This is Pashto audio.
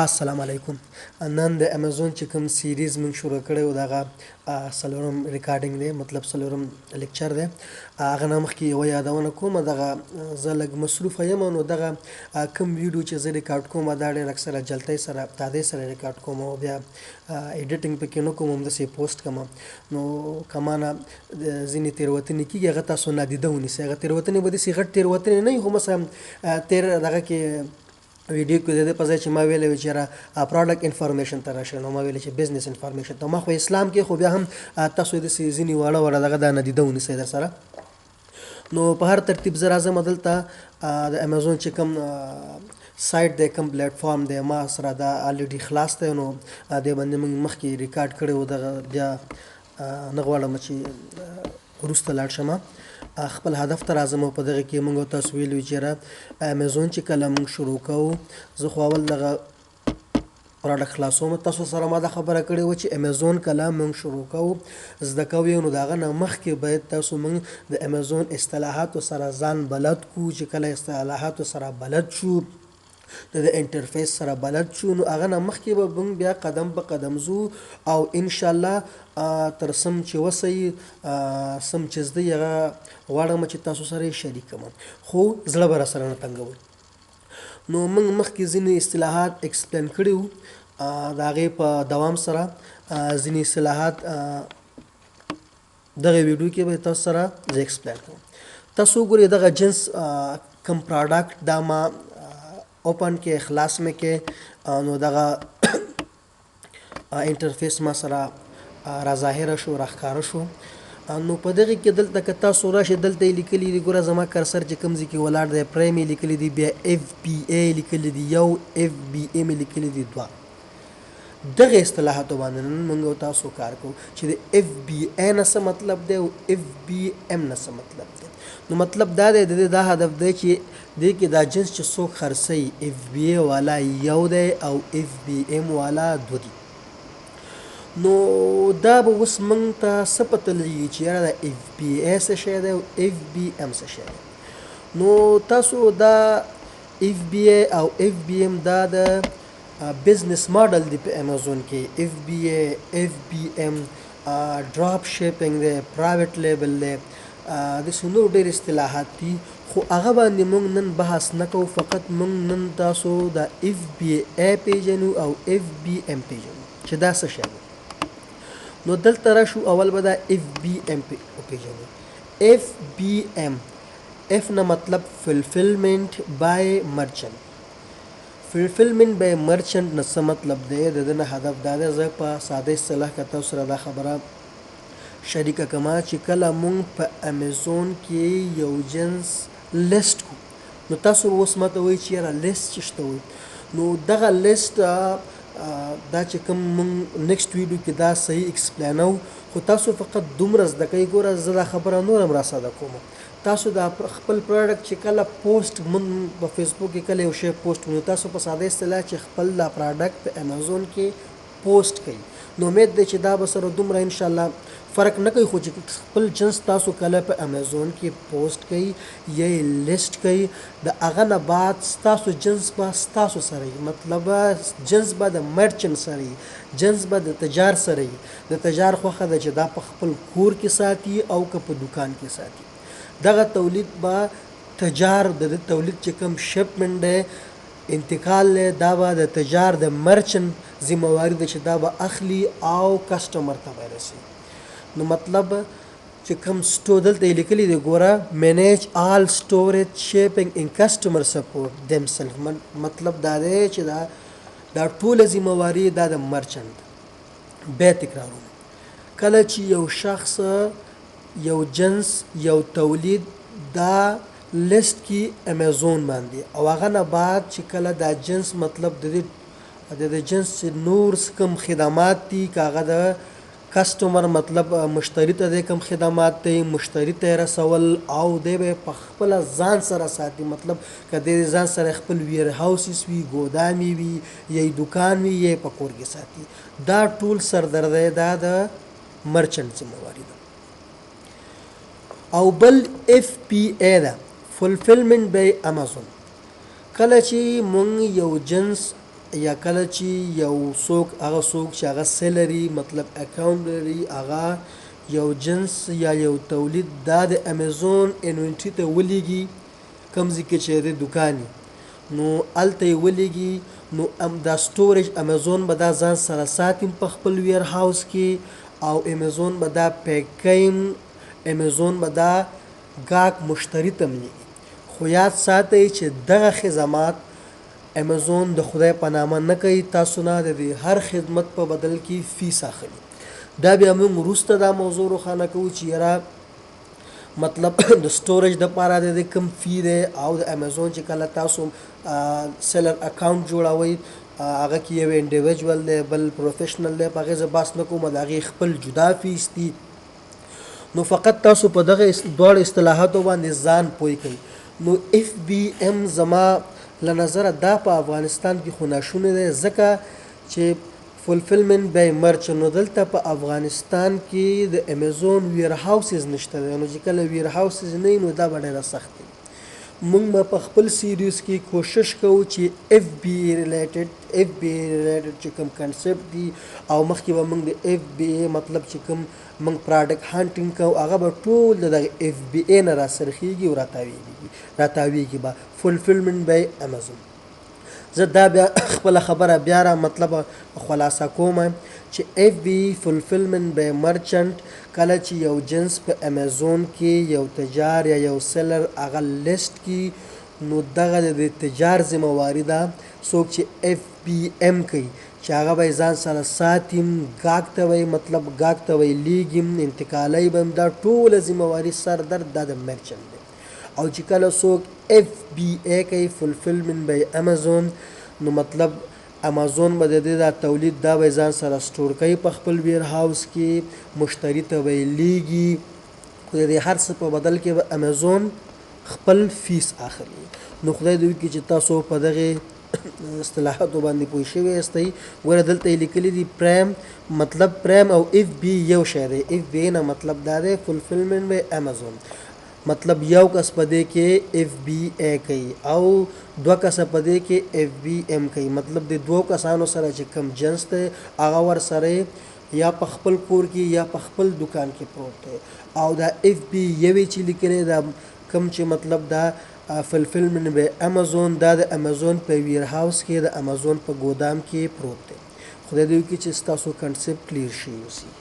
السلام علیکم. نن د امازون چې کوم سیریز موږ شروع کړی و دغه څلورم ریکارډینګ دی، مطلب څلورم لیکچر دی. هغه نه مخکې یوه یادونه کوم، دغه زه لږ مصروفه یم نو دغه کوم ویډیو چې زه ریکارډ کوم دا ډېر اکثره جلتۍ سره تادۍ سره ریکارډ کوم او بیا ایډیټینګ پکې نه کوم، همداسې پوسټ کوم. نو که مانه ځینې تېروتنې کېږي هغه تاسو نادیده ونیسئ. هغه تېروتنې به داسې غټ تېروتنې نه وي، خو مثلا دغه کې ویډیو کې د دې په ځای چې ما ویلی وي چې یاره پروډکټ انفارمیشن ته راشئ، نو ما ویلي چې بزنس انفارمیشن ته. ما خو اسلام کې خو بیا هم تاسو داسې ځینې واړه واړه دغه دا نادیده ونیسئ در سره. نو په هر ترتیب زه راځم دلته د امازون چې کوم سایټ دی، کوم پلیټفارم دی، ما سره دا الریډي خلاص دی. نو دې باندې موږ مخکې ریکارډ کړی و، دغه بیا نه غواړم چې وروسته لاړ شم. خپل هدف ته راځم او په دغه کې موږ تاسو ویلي چې یاره امازون چې کله موږ شروع کوو، زه خو اول دغه پروډکټ خلاصوم. تاسو سره ما دا خبره کړې وه چې امازون کله موږ شروع کوو زده کوو یو، نو د هغه نه مخکې باید تاسو موږ د امازون اصطلاحاتو سره ځان بلد کړو. چې کله اصطلاحاتو سره بلد شو، د انټرفیس سره بلد شو، نو هغه نه مخکې به موږ بیا قدم په قدم ځو او انشاءالله تر سم چې وسئ سم چې زده هغه غواړم چې تاسو سره یې شریک کړم، خو زړه به راسره نه تنګوئ. نو موږ مخکې ځینې اصطلاحات ایکسپلین کړي وو، د هغې په دوام سره ځینې اصطلاحات دغه ویډیو کې به تاسو سره زه ایکسپلین کوم. تاسو وګورئ دغه جنس کوم پروډکټ دا ما اوپن کې خلاص مې کې، نو دغه انټرفیس ما سره را ظاهره شو، را ښکاره شو. نو په دغه کې دلته که تاسو راشئ، دلته یې لیکلي دي، ګوره زما کرسر چې کوم ځای کې ولاړ دی، پرایم یې لیکلي دي، بیا اف پی ای لیکلي دي یو، اف بی ام یې لیکلي دي دوه. دغه اصطلاحاتو باندې نن موږ او تاسو کار کوو چې د اف بی ای نه څه مطلب دی او اف بی ام نه څه مطلب دی. نو مطلب دا دی، د دې دا هدف دی چې دې کې دا جنس چې څوک خرڅوي، اف بی ای والا یو دی او اف بی ام والا دوه دي. نو دا به اوس موږ ته څه پته لګي چې یاره دا اف بی ای څه شی دی او اف بی ام څه شی دی. نو تاسو دا اف بی ای او اف بی ام دا د بزنس ماډل دی په امازون کې. اف بی ای، اف بی ام، ډراپ شیپینګ دی، پرایویټ لیبل دی، داسې نور ډېر اصطلاحات دي، خو هغه باندې موږ نن بحث نه کوو. فقط موږ نن تاسو د اف بی ای پیژنو او اف بی ام پیژنو چې دا څه شی دی. نو دلته راشو، اول به دا اف بی ام وپیژنو. اف بی ام، اف نه مطلب فلفلمنٹ بای مرچنٹ. فلفلمنٹ بای مرچنٹ نه څه مطلب دی؟ د دې نه هدف دا دی، زه په ساده اصطلاح کې تاسو سره دا خبره شریکه کما چې کله مونږ په امازون کې یو جنس لیست کو، نو تاسو اوس ماته وایي چې یاره لیست څه ته وایي. نو دغه لیست دا چې کوم مونږ نیکسټ ویډیو کې دا صحیح ایکسپلینو، خو تاسو فقط دومره زده کوئ. ګوره زه دا خبره نور هم راساده کوم. تاسو دا خپل پروډکټ چې کله پوسټ مونږ په فیسبوک کې کله یو شی پوسټ کړو، تاسو په ساده اصطلاح چې خپل دا پروډکټ په امازون کې پوسټ کړئ، نو امید دی چې دا به سره دومره انشاءالله فرق نه کوي. خو چې خپل جنس تاسو کله په امازون کې پوسټ کړئ یا یې لیست کړئ، د هغه نه بعد ستاسو جنس به ستاسو سره وي، مطلب جنس به د مرچنټ سره وي، جنس به د تجار سره وي. د تجار خوښه ده چې دا په خپل کور کې ساتي او که په دکان کې ساتي. دغه تولید به تجار د تولید چې کوم شپمنټ دی، انتقال دی، دا به د تجار د مرچنټ ذمہواری ده چې دا به اخلي او کسټمر ته به رسي. نو مطلب چې کوم سټور دلته یې لیکلي دی، ګوره مینیج آل سټوریج شیپینګ ان کسټمر سپورټ دمسلف. مطلب دا دی چې دا ټوله ذمہواری دا د مرچنټ. بیا تکراروم، کله چې یو شخص یو جنس یو تولید دا لیست کی امازون باندې، او هغه نه بعد چې کله دا جنس مطلب د جنس نور کوم خدمات دي، که هغه د کسټمر مطلب مشتری ته د کوم خدمات دی، مشتری ته رسول او دی به په خپل ځان سره ساتي. مطلب که د ځان سره خپل ویر هاوسز وي، ګودامي وي، یا دکان وي، یا په کور کې ساتي. دا ټول سردردی دا د مرچنټ ذمہواری ده. او بل اف پی ای ده، فلفلمنٹ بای امازون. کله چې مونږ یو جنس یا کله چې یو څوک هغه څوک چې هغه سیلري مطلب اکاونټ لري هغه یو جنس یا یو تولید دا د امیزون انوینټري ته ولیږي کوم ځای کې چې د دوکان نو هلته یې ولیږي نو دا سټوریج امیزون به دا ځان سره ساتي په خپل ویر هاوس کې او امیزون به دا پیکینګ امیزون به دا ګاهک مشتری ته ملیږي خو یاد ساتئ چې دغه خدمات امیزون د خدای په نامه نه کوي تاسو نه د هر خدمت په بدل کې فیس اخلي دا بیا موږ وروسته دا موضوع روښانه کوو چې یاره مطلب د سټوریج دپاره د کوم فی دی او د امیزون چې کله تاسو سیلر اکاونټ جوړوئ هغه کې یو انډیویجول دی بل پروفیشنل دی په هغې زه بحث نه کوم د هغې خپل جدا فیس دي نو فقط تاسو په دغه دواړو اصطلاحاتو باندې ځان پوه کړئ نو اف بی ام زما له نظره دا په افغانستان کې خو ناشونی دی ځکه چې فولفلمنټ بای مرچنټ نو دلته په افغانستان کې د امیزون ویر هاوسز نشته دی نو چې کله ویر هاوسز نه وي نو دا به ډېره سخت دی موږ به په خپل سیریز کې کوشش کوو چې اف بی ریلیټډ چې کوم کنسپټ دي او مخکې به موږ د اف بی ای مطلب چې کوم موږ پراډکټ هانټینګ کوو هغه به ټول د دغه اف بی ای نه راسرخیږي او راتاویږي به فولفلمنټ بای امیزون زه دا بیا خپله خبره بیا را مطلب خلاصه کوم چې اف بی فولفلمنټ بای مرچنټ کله چې یو جنس په امیزون کې یو تجار یا یو سیلر هغه لیست کی نو دغه د تجار ذمہواری ده څوک چې اف بی ام کوي چې هغه به ځان سره ساتیم ګاهک ته وایي مطلب ګاهک ته وایي لیږم انتقالوي به دا ټوله ذمہواري سر درد دا د مرچنټ دی او چې کله څوک اف بی ای کوي فولفلمنټ بای امیزون نو مطلب امازون به د دې دا تولید دا به ځان سره سټور کوي په خپل ویر هاوس کې مشتری ته به یې لیږي خو د دې هر څه په بدل کې به امیزون خپل فیس اخلي نو خدای دې وکړي چې تاسو په دغې اصطلاحاتو باندې پوه شوي یاستئ ګوره دلته یې لیکلي دي پرایم مطلب پرایم او اف بی یو شی دی اف بی نه مطلب دا دی فولفلمنټ بای امیزون مطلب یو کس په دې کې اف بی ای کوي او دوه کسه په دې کې اف بی ام کوي مطلب د دوو کسانو سره چې کم جنس دی هغه ورسره یا په خپل کور کې یا په خپل دکان کې پروت دی او دا اف بی یوې چې لیکلی دا کم چې مطلب دا فولفلمنټ بای امیزون دا د امیزون په ویر هاوس کې د امیزون په ګودام کې پروت دی خدای دې وکړي چې ستاسو کنسپټ کلیر شي اوسي